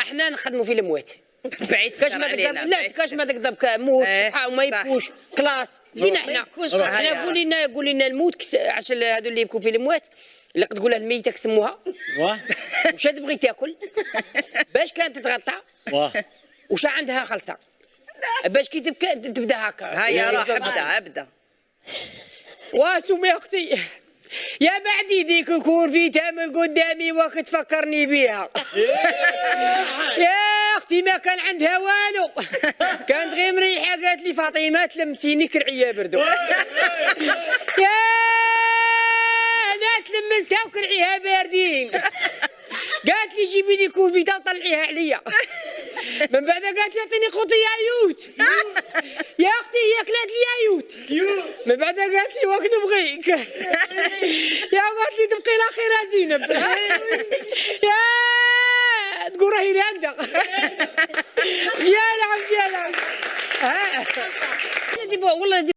احنا نخدموا في الموات بعيد كاش ما تقدر لا كاش ما تقدر موت وما يبكوش كلاس لينا احنا قولي لنا الموت عشان هذو اللي يبكوا في الموات اللي تقول الميته كسموها وش تبغي تاكل باش كانت تتغطى وش عندها خلصه باش كي تبدا هكا هيا راح ابدا واسمي اختي يا بعد يديك يكون في تامل قدامي وقت تفكرني بيها يا اختي ما كان عندها والو كانت غير مريحه قالت لي فاطمه تلمسيني كرعيه بردو يا انا تلمستها وكرعيها باردين قالت لي جيبي لي كوفيته وطلعيها عليا من بعد قالت لي اعطيني خوتي عيوت يا اختي هي كلات لي عيوت من بعد قالت لي واك نبغيك يا قالت لي تبقي لا خير زينب يا تقول راهي راقده يا لعب والله